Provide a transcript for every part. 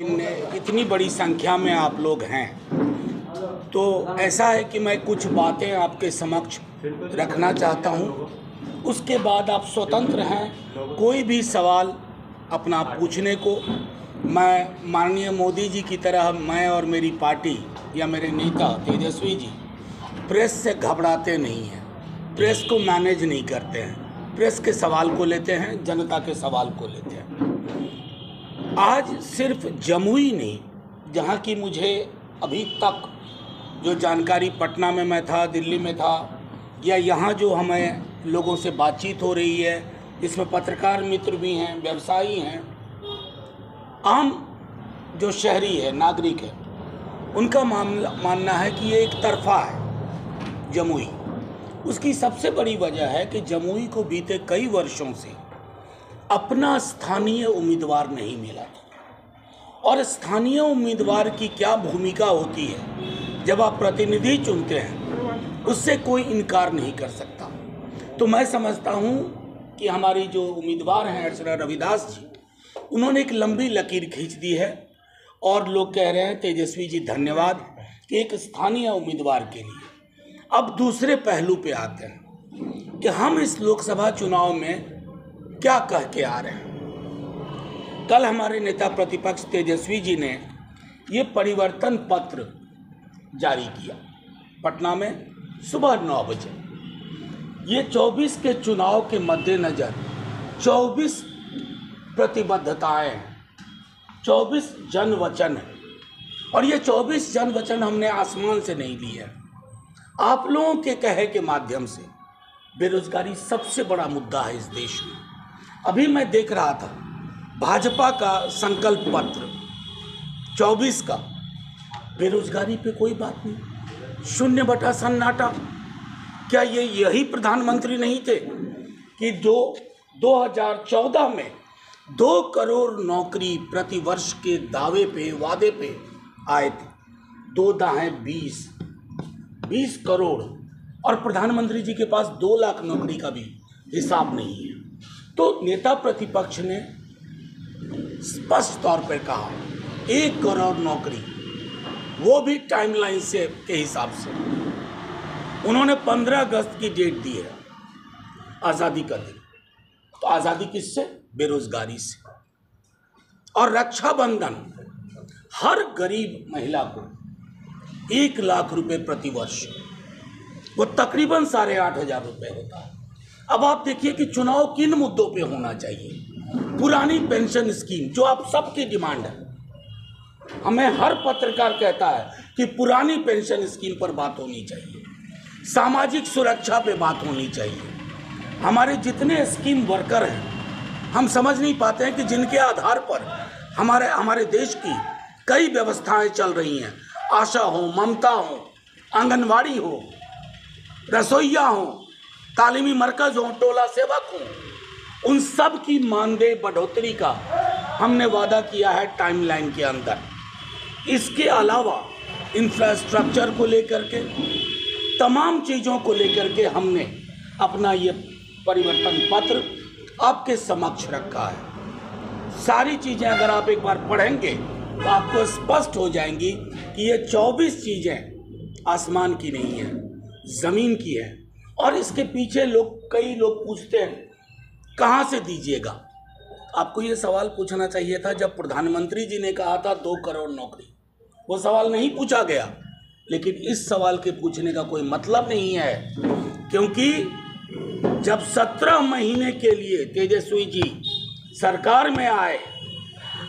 इतनी बड़ी संख्या में आप लोग हैं तो ऐसा है कि मैं कुछ बातें आपके समक्ष रखना चाहता हूं। उसके बाद आप स्वतंत्र हैं कोई भी सवाल अपना पूछने को। मैं माननीय मोदी जी की तरह मैं और मेरी पार्टी या मेरे नेता तेजस्वी जी प्रेस से घबराते नहीं हैं, प्रेस को मैनेज नहीं करते हैं, प्रेस के सवाल को लेते हैं, जनता के सवाल को लेते हैं। आज सिर्फ जमुई नहीं, जहाँ की मुझे अभी तक जो जानकारी पटना में मैं था, दिल्ली में था, या यहाँ जो हमें लोगों से बातचीत हो रही है, इसमें पत्रकार मित्र भी हैं, व्यवसायी हैं, आम जो शहरी है, नागरिक है, उनका मानना है कि ये एक तरफा है जमुई। उसकी सबसे बड़ी वजह है कि जमुई को बीते कई वर्षों से अपना स्थानीय उम्मीदवार नहीं मिला था। और स्थानीय उम्मीदवार की क्या भूमिका होती है जब आप प्रतिनिधि चुनते हैं, उससे कोई इनकार नहीं कर सकता। तो मैं समझता हूं कि हमारी जो उम्मीदवार हैं अर्चना रविदास जी, उन्होंने एक लंबी लकीर खींच दी है और लोग कह रहे हैं तेजस्वी जी धन्यवाद कि एक स्थानीय उम्मीदवार के लिए। अब दूसरे पहलू पे आते हैं कि हम इस लोकसभा चुनाव में क्या कह के आ रहे हैं। कल हमारे नेता प्रतिपक्ष तेजस्वी जी ने ये परिवर्तन पत्र जारी किया पटना में सुबह 9 बजे। ये 24 के चुनाव के मद्देनज़र 24 प्रतिबद्धताएं हैं, 24 जन वचन है। और ये 24 जन वचन हमने आसमान से नहीं लिए हैं, आप लोगों के कहे के माध्यम से। बेरोजगारी सबसे बड़ा मुद्दा है इस देश में। अभी मैं देख रहा था भाजपा का संकल्प पत्र 24 का, बेरोजगारी पे कोई बात नहीं, 0 सन्नाटा। क्या ये यही प्रधानमंत्री नहीं थे कि 2014 में 2 करोड़ नौकरी प्रति वर्ष के दावे पे, वादे पे आए थे। 2 दाहें 20 करोड़, और प्रधानमंत्री जी के पास 2 लाख नौकरी का भी हिसाब नहीं है। तो नेता प्रतिपक्ष ने स्पष्ट तौर पर कहा 1 करोड़ नौकरी, वो भी टाइमलाइन से के हिसाब से। उन्होंने 15 अगस्त की डेट दी है, आज़ादी का दिन। तो आज़ादी किससे? बेरोजगारी से। और रक्षाबंधन, हर गरीब महिला को 1 लाख रुपए प्रति वर्ष, वो तकरीबन 8,500 रुपये होता है। अब आप देखिए कि चुनाव किन मुद्दों पे होना चाहिए। पुरानी पेंशन स्कीम जो आप सबकी डिमांड है, हमें हर पत्रकार कहता है कि पुरानी पेंशन स्कीम पर बात होनी चाहिए, सामाजिक सुरक्षा पे बात होनी चाहिए। हमारे जितने स्कीम वर्कर हैं, हम समझ नहीं पाते हैं कि जिनके आधार पर हमारे देश की कई व्यवस्थाएं चल रही हैं, आशा हो, ममता हो, आंगनवाड़ी हो, रसोइया हो, तालीमी मरकज हो, टोला सेवक हो, उन सब की मानदेय बढ़ोतरी का हमने वादा किया है टाइमलाइन के अंदर। इसके अलावा इंफ्रास्ट्रक्चर को लेकर के, तमाम चीज़ों को लेकर के हमने अपना ये परिवर्तन पत्र आपके समक्ष रखा है। सारी चीज़ें अगर आप एक बार पढ़ेंगे तो आपको स्पष्ट हो जाएंगी कि ये 24 चीज़ें आसमान की नहीं है, ज़मीन की है। और इसके पीछे कई लोग पूछते हैं कहाँ से दीजिएगा। आपको ये सवाल पूछना चाहिए था जब प्रधानमंत्री जी ने कहा था 2 करोड़ नौकरी। वो सवाल नहीं पूछा गया, लेकिन इस सवाल के पूछने का कोई मतलब नहीं है, क्योंकि जब 17 महीने के लिए तेजस्वी जी सरकार में आए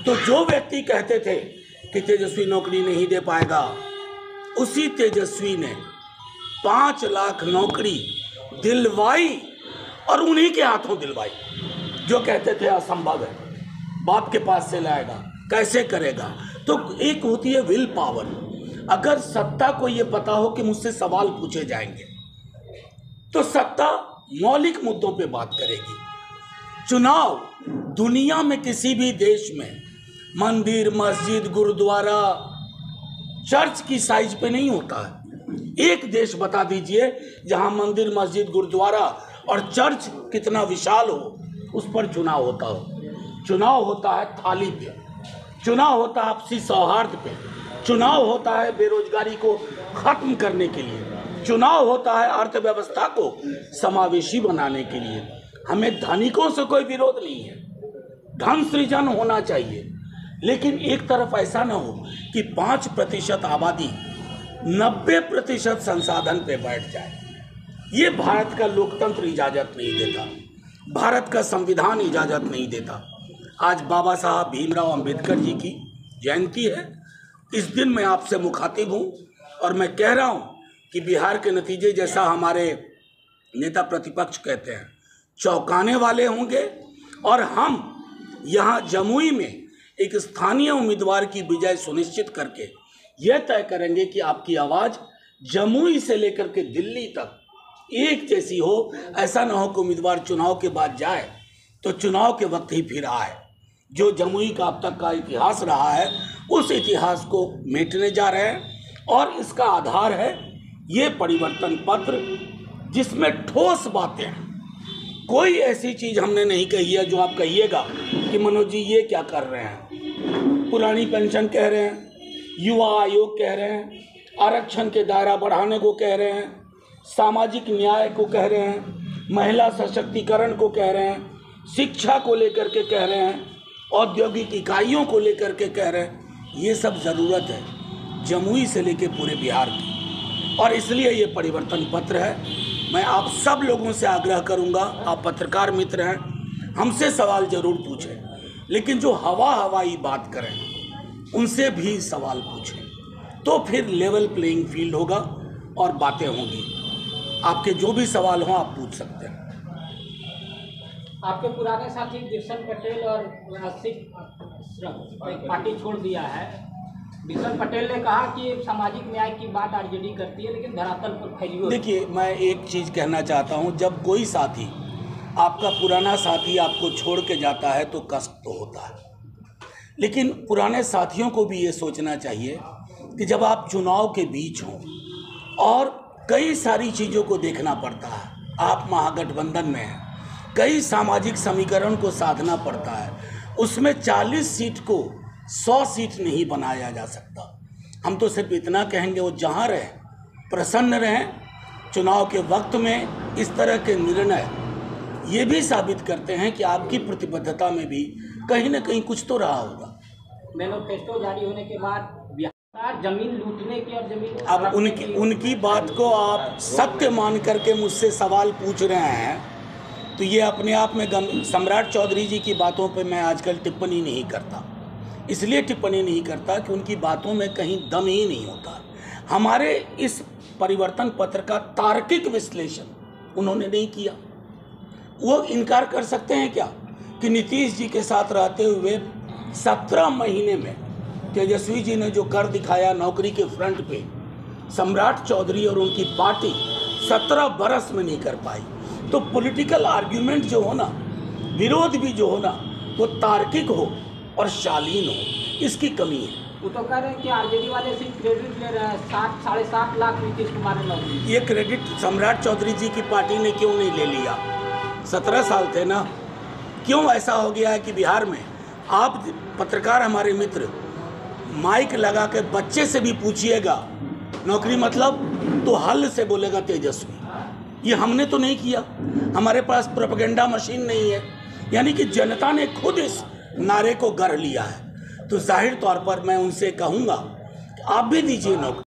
तो जो व्यक्ति कहते थे कि तेजस्वी नौकरी नहीं दे पाएगा, उसी तेजस्वी ने 5 लाख नौकरी दिलवाई, और उन्हीं के हाथों दिलवाई। जो कहते थे असंभव है, बाप के पास से लाएगा, कैसे करेगा। तो एक होती है विल पावर। अगर सत्ता को ये पता हो कि मुझसे सवाल पूछे जाएंगे तो सत्ता मौलिक मुद्दों पे बात करेगी। चुनाव दुनिया में किसी भी देश में मंदिर, मस्जिद, गुरुद्वारा, चर्च की साइज पे नहीं होता है। एक देश बता दीजिए जहां मंदिर, मस्जिद, गुरुद्वारा और चर्च कितना विशाल हो, उस पर चुनाव होता हो। चुनाव होता है थाली पे, चुनाव होता है आपसी सौहार्द पे, चुनाव होता है बेरोजगारी को खत्म करने के लिए, चुनाव होता है अर्थव्यवस्था को समावेशी बनाने के लिए। हमें धनिकों से कोई विरोध नहीं है, धन सृजन होना चाहिए, लेकिन एक तरफ ऐसा ना हो कि 5% आबादी 90% संसाधन पे बैठ जाए। ये भारत का लोकतंत्र इजाज़त नहीं देता, भारत का संविधान इजाज़त नहीं देता। आज बाबा साहब भीमराव अंबेडकर जी की जयंती है। इस दिन मैं आपसे मुखातिब हूँ और मैं कह रहा हूँ कि बिहार के नतीजे जैसा हमारे नेता प्रतिपक्ष कहते हैं चौंकाने वाले होंगे, और हम यहाँ जमुई में एक स्थानीय उम्मीदवार की विजय सुनिश्चित करके यह तय करेंगे कि आपकी आवाज़ जमुई से लेकर के दिल्ली तक एक जैसी हो। ऐसा ना हो कि उम्मीदवार चुनाव के बाद जाए तो चुनाव के वक्त ही फिर आए। जो जमुई का अब तक का इतिहास रहा है उस इतिहास को मेटने जा रहे हैं, और इसका आधार है ये परिवर्तन पत्र, जिसमें ठोस बातें हैं। कोई ऐसी चीज़ हमने नहीं कही है जो आप कहिएगा कि मनोज जी ये क्या कर रहे हैं। पुरानी पेंशन कह रहे हैं, युवा आयोग कह रहे हैं, आरक्षण के दायरा बढ़ाने को कह रहे हैं, सामाजिक न्याय को कह रहे हैं, महिला सशक्तिकरण को कह रहे हैं, शिक्षा को लेकर के कह रहे हैं, औद्योगिक इकाइयों को लेकर के कह रहे हैं। ये सब ज़रूरत है जमुई से लेकर पूरे बिहार की, और इसलिए ये परिवर्तन पत्र है। मैं आप सब लोगों से आग्रह करूंगा, आप पत्रकार मित्र हैं, हमसे सवाल जरूर पूछें, लेकिन जो हवाई बात करें उनसे भी सवाल पूछें, तो फिर लेवल प्लेइंग फील्ड होगा और बातें होंगी। आपके जो भी सवाल हों आप पूछ सकते हैं। आपके पुराने साथी बिशन पटेल और पार्टी छोड़ दिया है। बिशन पटेल ने कहा कि सामाजिक न्याय की बात आरजेडी करती है, लेकिन धरातल पर फैली हुई। देखिए, मैं एक चीज़ कहना चाहता हूं, जब कोई साथी, आपका पुराना साथी आपको छोड़ के जाता है तो कष्ट तो होता है, लेकिन पुराने साथियों को भी ये सोचना चाहिए कि जब आप चुनाव के बीच हों और कई सारी चीज़ों को देखना पड़ता है, आप महागठबंधन में हैं, कई सामाजिक समीकरण को साधना पड़ता है, उसमें 40 सीट को 100 सीट नहीं बनाया जा सकता। हम तो सिर्फ इतना कहेंगे, वो जहाँ रहें प्रसन्न रहें। चुनाव के वक्त में इस तरह के निर्णय ये भी साबित करते हैं कि आपकी प्रतिबद्धता में भी कहीं ना कहीं कुछ तो रहा होगा। मैनिफेस्टो जारी होने के बाद जमीन लूटने की और जमीन, अब उनकी बात को आप सत्य मान करके मुझसे सवाल पूछ रहे हैं, तो ये अपने आप में सम्राट चौधरी जी की बातों पे मैं आजकल टिप्पणी नहीं करता। इसलिए टिप्पणी नहीं करता कि उनकी बातों में कहीं दम ही नहीं होता। हमारे इस परिवर्तन पत्र का तार्किक विश्लेषण उन्होंने नहीं किया। वो इनकार कर सकते हैं क्या कि नीतीश जी के साथ रहते हुए 17 महीने में तेजस्वी जी ने जो कर दिखाया नौकरी के फ्रंट पे, सम्राट चौधरी और उनकी पार्टी 17 बरस में नहीं कर पाई। तो पॉलिटिकल आर्ग्यूमेंट जो हो ना, विरोध भी जो हो ना, वो तार्किक हो और शालीन हो, इसकी कमी है। वो तो कह रहे हैं कि आरजेडी वाले सिर्फ क्रेडिट ले रहे हैं, 7-7.5 लाख नीतीश कुमार ने नौकरी। ये क्रेडिट सम्राट चौधरी जी की पार्टी ने क्यों नहीं ले लिया? 17 साल थे ना। क्यों ऐसा हो गया है कि बिहार में आप पत्रकार हमारे मित्र माइक लगा के बच्चे से भी पूछिएगा नौकरी मतलब, तो हल से बोलेगा तेजस्वी। ये हमने तो नहीं किया, हमारे पास प्रोपेगेंडा मशीन नहीं है, यानी कि जनता ने खुद इस नारे को गढ़ लिया है। तो जाहिर तौर पर मैं उनसे कहूँगा कि आप भी दीजिए नौकरी।